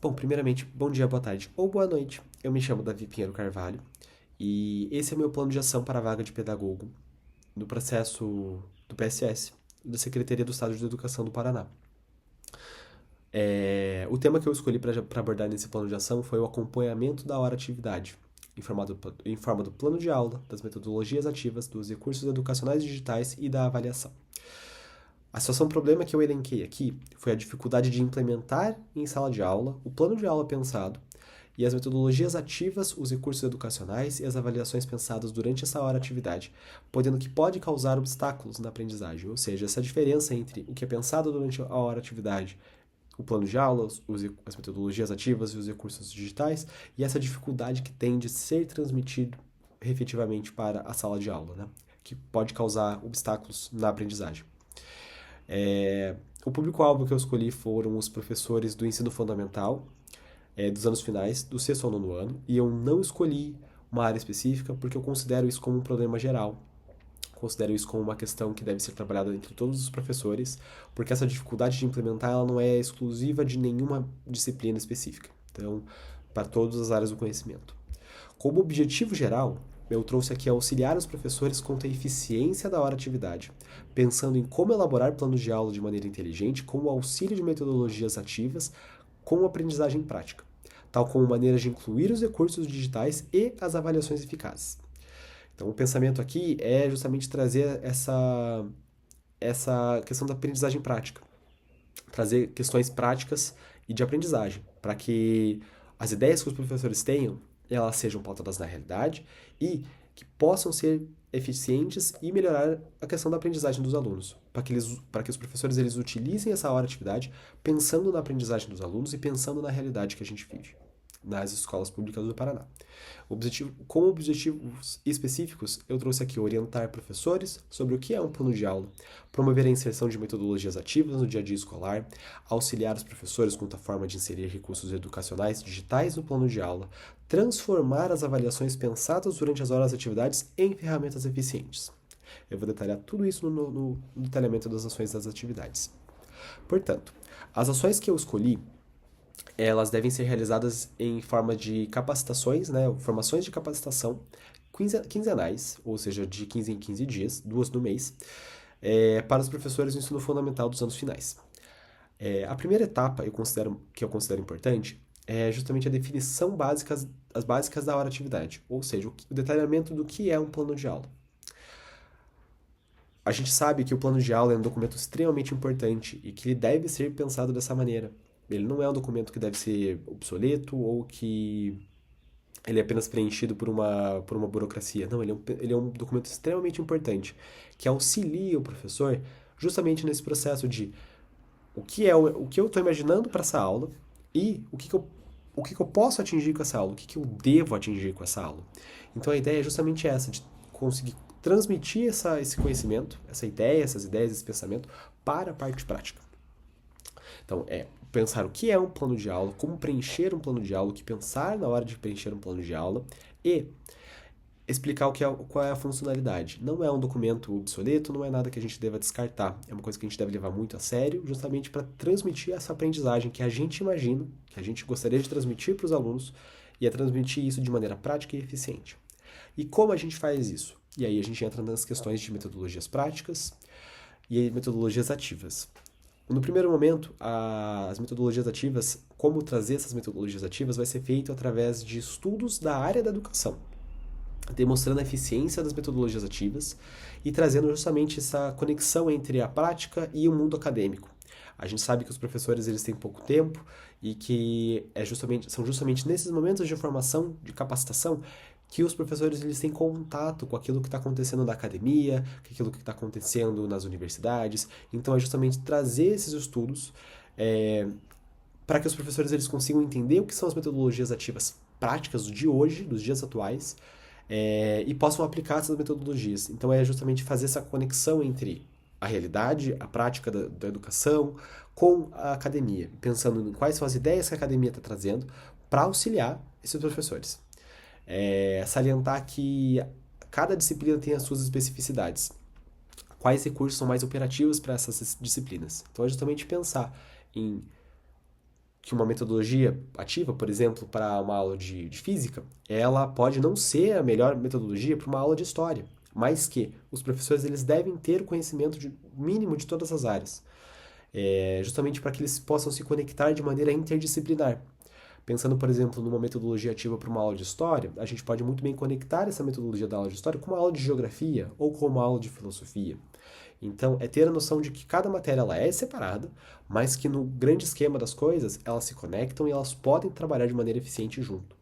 Bom, primeiramente, bom dia, boa tarde ou boa noite. Eu me chamo Davi Pinheiro Carvalho e esse é o meu plano de ação para a vaga de pedagogo no processo do PSS, da Secretaria do Estado de Educação do Paraná. O tema que eu escolhi para abordar nesse plano de ação foi o acompanhamento da hora-atividade, em forma do plano de aula, das metodologias ativas, dos recursos educacionais digitais e da avaliação. A situação problema que eu elenquei aqui foi a dificuldade de implementar em sala de aula o plano de aula pensado e as metodologias ativas, os recursos educacionais e as avaliações pensadas durante essa hora-atividade, podendo que pode causar obstáculos na aprendizagem, ou seja, essa diferença entre o que é pensado durante a hora-atividade, o plano de aula, as metodologias ativas e os recursos digitais, e essa dificuldade que tem de ser transmitido efetivamente para a sala de aula, né? Que pode causar obstáculos na aprendizagem. O público-alvo que eu escolhi foram os professores do ensino fundamental, dos anos finais, do sexto ao nono ano, e eu não escolhi uma área específica porque eu considero isso como um problema geral. Considero isso como uma questão que deve ser trabalhada entre todos os professores, porque essa dificuldade de implementar ela não é exclusiva de nenhuma disciplina específica. Então, para todas as áreas do conhecimento. Como objetivo geral, eu trouxe aqui auxiliar os professores quanto à eficiência da hora-atividade, pensando em como elaborar planos de aula de maneira inteligente com o auxílio de metodologias ativas com aprendizagem prática, tal como maneiras de incluir os recursos digitais e as avaliações eficazes. Então, o pensamento aqui é justamente trazer essa questão da aprendizagem prática, trazer questões práticas e de aprendizagem, para que as ideias que os professores tenham, elas sejam pautadas na realidade e que possam ser eficientes e melhorar a questão da aprendizagem dos alunos, para que os professores eles utilizem essa hora-atividade pensando na aprendizagem dos alunos e pensando na realidade que a gente vive nas escolas públicas do Paraná. Com objetivos específicos, eu trouxe aqui orientar professores sobre o que é um plano de aula, promover a inserção de metodologias ativas no dia a dia escolar, auxiliar os professores quanto à forma de inserir recursos educacionais digitais no plano de aula, transformar as avaliações pensadas durante as horas de atividades em ferramentas eficientes. Eu vou detalhar tudo isso no detalhamento das ações das atividades. Portanto, as ações que eu escolhi elas devem ser realizadas em forma de capacitações, né, formações de capacitação quinzenais, ou seja, de 15 em 15 dias, duas no mês, para os professores do ensino fundamental dos anos finais. A primeira etapa que eu considero importante é justamente a definição básica, as básicas da hora-atividade, ou seja, o detalhamento do que é um plano de aula. A gente sabe que o plano de aula é um documento extremamente importante e que ele deve ser pensado dessa maneira. Ele não é um documento que deve ser obsoleto ou que ele é apenas preenchido por uma burocracia. Não, ele é um documento extremamente importante que auxilia o professor justamente nesse processo de o que eu estou imaginando para essa aula e o que eu posso atingir com essa aula, o que eu devo atingir com essa aula. Então a ideia é justamente essa, de conseguir transmitir esse conhecimento, essa ideia, essas ideias, esse pensamento para a parte prática. Então, pensar o que é um plano de aula, como preencher um plano de aula, o que pensar na hora de preencher um plano de aula e explicar qual é a funcionalidade. Não é um documento obsoleto, não é nada que a gente deva descartar. É uma coisa que a gente deve levar muito a sério, justamente para transmitir essa aprendizagem que a gente imagina, que a gente gostaria de transmitir para os alunos e é transmitir isso de maneira prática e eficiente. E como a gente faz isso? E aí a gente entra nas questões de metodologias práticas e metodologias ativas. No primeiro momento, as metodologias ativas, como trazer essas metodologias ativas, vai ser feito através de estudos da área da educação, demonstrando a eficiência das metodologias ativas e trazendo justamente essa conexão entre a prática e o mundo acadêmico. A gente sabe que os professores eles têm pouco tempo e que são justamente nesses momentos de formação, de capacitação, que os professores eles têm contato com aquilo que está acontecendo na academia, com aquilo que está acontecendo nas universidades. Então é justamente trazer esses estudos para que os professores eles consigam entender o que são as metodologias ativas práticas de hoje, dos dias atuais, e possam aplicar essas metodologias. Então é justamente fazer essa conexão entre a realidade, a prática da educação com a academia, pensando em quais são as ideias que a academia está trazendo para auxiliar esses professores. Salientar que cada disciplina tem as suas especificidades. Quais recursos são mais operativos para essas disciplinas? Então é justamente pensar em que uma metodologia ativa, por exemplo, para uma aula de física, ela pode não ser a melhor metodologia para uma aula de história, mas que os professores eles devem ter o conhecimento mínimo de todas as áreas, justamente para que eles possam se conectar de maneira interdisciplinar. Pensando, por exemplo, numa metodologia ativa para uma aula de história, a gente pode muito bem conectar essa metodologia da aula de história com uma aula de geografia ou com uma aula de filosofia. Então, é ter a noção de que cada matéria ela é separada, mas que no grande esquema das coisas, elas se conectam e elas podem trabalhar de maneira eficiente junto.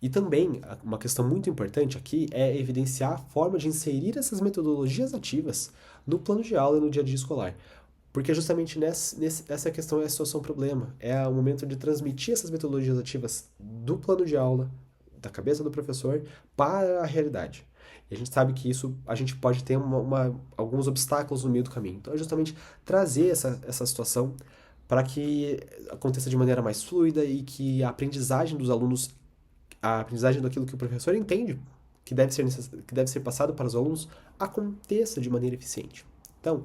E também, uma questão muito importante aqui é evidenciar a forma de inserir essas metodologias ativas no plano de aula e no dia a dia escolar. Porque justamente essa questão é a situação problema. É o momento de transmitir essas metodologias ativas do plano de aula, da cabeça do professor, para a realidade. E a gente sabe que isso a gente pode ter alguns obstáculos no meio do caminho. Então é justamente trazer essa situação para que aconteça de maneira mais fluida e que a aprendizagem dos alunos, a aprendizagem daquilo que o professor entende que deve ser passado para os alunos, aconteça de maneira eficiente. Então,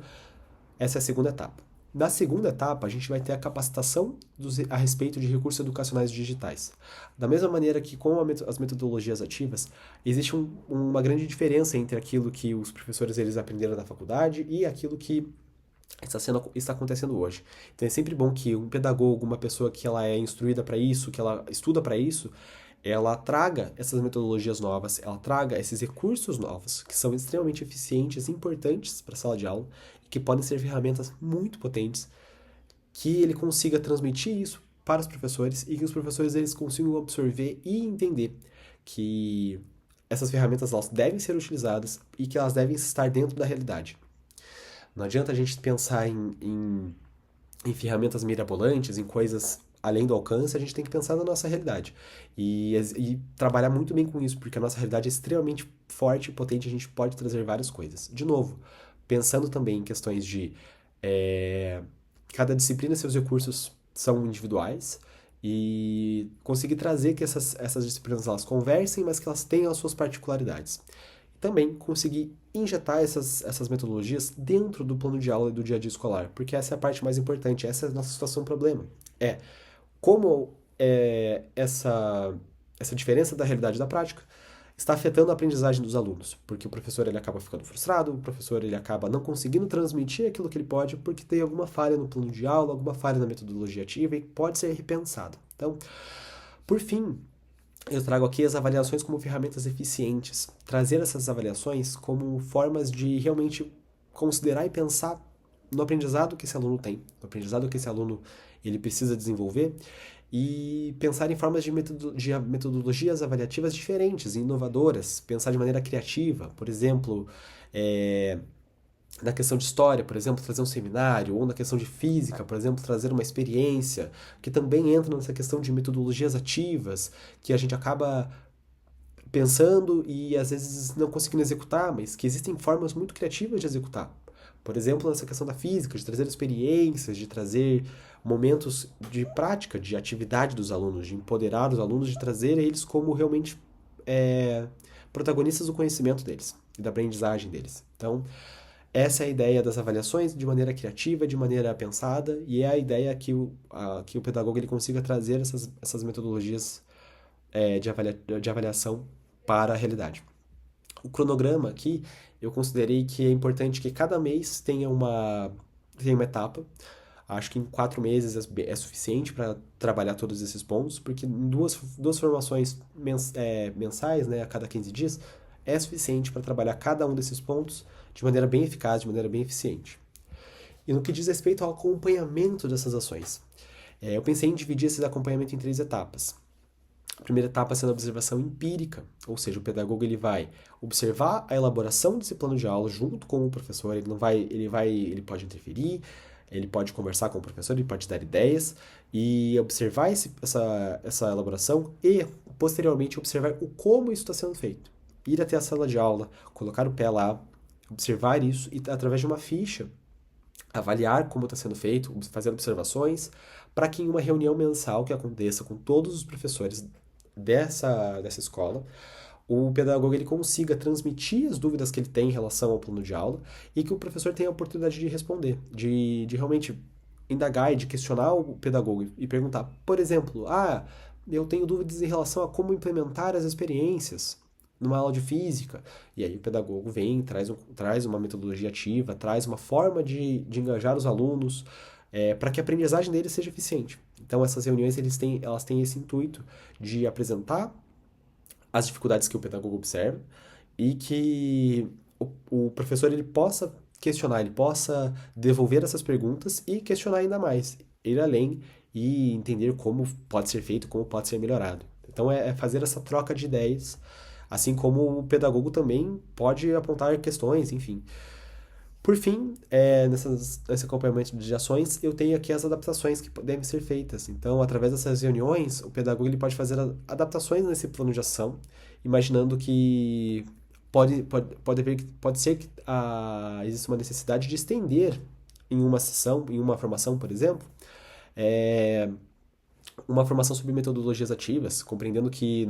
essa é a segunda etapa. Na segunda etapa, a gente vai ter a capacitação a respeito de recursos educacionais digitais. Da mesma maneira que com as metodologias ativas, existe uma grande diferença entre aquilo que os professores eles aprenderam na faculdade e aquilo que está acontecendo hoje. Então é sempre bom que um pedagogo, uma pessoa que ela é instruída para isso, que ela estuda para isso, ela traga essas metodologias novas, ela traga esses recursos novos, que são extremamente eficientes e importantes para a sala de aula, e que podem ser ferramentas muito potentes, que ele consiga transmitir isso para os professores e que os professores eles consigam absorver e entender que essas ferramentas elas devem ser utilizadas e que elas devem estar dentro da realidade. Não adianta a gente pensar em ferramentas mirabolantes, em coisas além do alcance, a gente tem que pensar na nossa realidade. E trabalhar muito bem com isso, porque a nossa realidade é extremamente forte e potente, a gente pode trazer várias coisas. De novo, pensando também em questões de cada disciplina e seus recursos são individuais e conseguir trazer que essas disciplinas elas conversem, mas que elas tenham as suas particularidades. Também conseguir injetar essas metodologias dentro do plano de aula e do dia a dia escolar, porque essa é a parte mais importante, essa é a nossa situação problema. Como essa diferença da realidade e da prática está afetando a aprendizagem dos alunos, porque o professor ele acaba ficando frustrado, o professor ele acaba não conseguindo transmitir aquilo que ele pode porque tem alguma falha no plano de aula, alguma falha na metodologia ativa e pode ser repensado. Então, por fim, eu trago aqui as avaliações como ferramentas eficientes, trazer essas avaliações como formas de realmente considerar e pensar no aprendizado que esse aluno tem, no aprendizado que esse aluno ele precisa desenvolver e pensar em formas de metodologias avaliativas diferentes e inovadoras, pensar de maneira criativa, por exemplo, na questão de história, por exemplo, trazer um seminário, ou na questão de física, por exemplo, trazer uma experiência, que também entra nessa questão de metodologias ativas, que a gente acaba pensando e às vezes não conseguindo executar, mas que existem formas muito criativas de executar. Por exemplo, nessa questão da física, de trazer experiências, de trazer momentos de prática, de atividade dos alunos, de empoderar os alunos, de trazer eles como realmente protagonistas do conhecimento deles e da aprendizagem deles. Então, essa é a ideia das avaliações de maneira criativa, de maneira pensada, e é a ideia que o pedagogo ele consiga trazer essas metodologias de avaliação para a realidade. O cronograma aqui, eu considerei que é importante que cada mês tenha uma etapa. Acho que em 4 meses é suficiente para trabalhar todos esses pontos, porque em duas formações mensais, né, a cada 15 dias, é suficiente para trabalhar cada um desses pontos de maneira bem eficaz, de maneira bem eficiente. E no que diz respeito ao acompanhamento dessas ações, eu pensei em dividir esse acompanhamento em 3 etapas. A primeira etapa sendo a observação empírica, ou seja, o pedagogo ele vai observar a elaboração desse plano de aula junto com o professor, ele pode interferir, ele pode conversar com o professor, ele pode dar ideias e observar essa elaboração e, posteriormente, observar como isso está sendo feito. Ir até a sala de aula, colocar o pé lá, observar isso e, através de uma ficha, avaliar como está sendo feito, fazer observações, para que em uma reunião mensal que aconteça com todos os professores dessa escola, o pedagogo ele consiga transmitir as dúvidas que ele tem em relação ao plano de aula e que o professor tenha a oportunidade de responder, de realmente indagar e de questionar o pedagogo e perguntar, por exemplo, eu tenho dúvidas em relação a como implementar as experiências numa aula de física. E aí o pedagogo vem, traz uma metodologia ativa, traz uma forma de engajar os alunos, para que a aprendizagem deles seja eficiente. Então essas reuniões elas têm esse intuito de apresentar as dificuldades que o pedagogo observa e que o professor ele possa questionar, ele possa devolver essas perguntas e questionar ainda mais, ir além e entender como pode ser feito, como pode ser melhorado. Então é fazer essa troca de ideias, assim como o pedagogo também pode apontar questões, enfim. Por fim, nesse acompanhamento de ações, eu tenho aqui as adaptações que devem ser feitas. Então, através dessas reuniões, o pedagogo ele pode fazer adaptações nesse plano de ação, imaginando que pode ser que exista uma necessidade de estender em uma sessão, em uma formação, por exemplo, é, uma formação sobre metodologias ativas, compreendendo que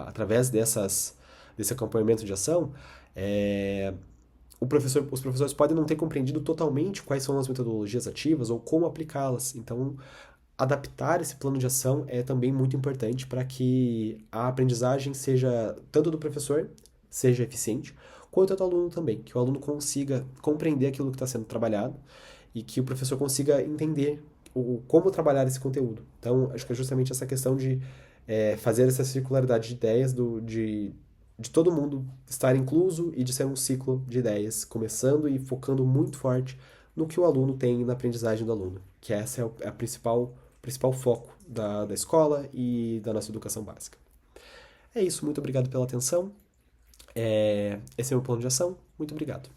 através desse acompanhamento de ação, é, os professores podem não ter compreendido totalmente quais são as metodologias ativas ou como aplicá-las. Então, adaptar esse plano de ação é também muito importante para que a aprendizagem seja, tanto do professor, seja eficiente, quanto do aluno também, que o aluno consiga compreender aquilo que está sendo trabalhado e que o professor consiga entender como trabalhar esse conteúdo. Então, acho que é justamente essa questão de fazer essa circularidade de ideias, de todo mundo estar incluso e de ser um ciclo de ideias, começando e focando muito forte no que o aluno tem na aprendizagem do aluno, que essa é a principal foco da escola e da nossa educação básica. É isso, muito obrigado pela atenção. Esse é o meu plano de ação. Muito obrigado.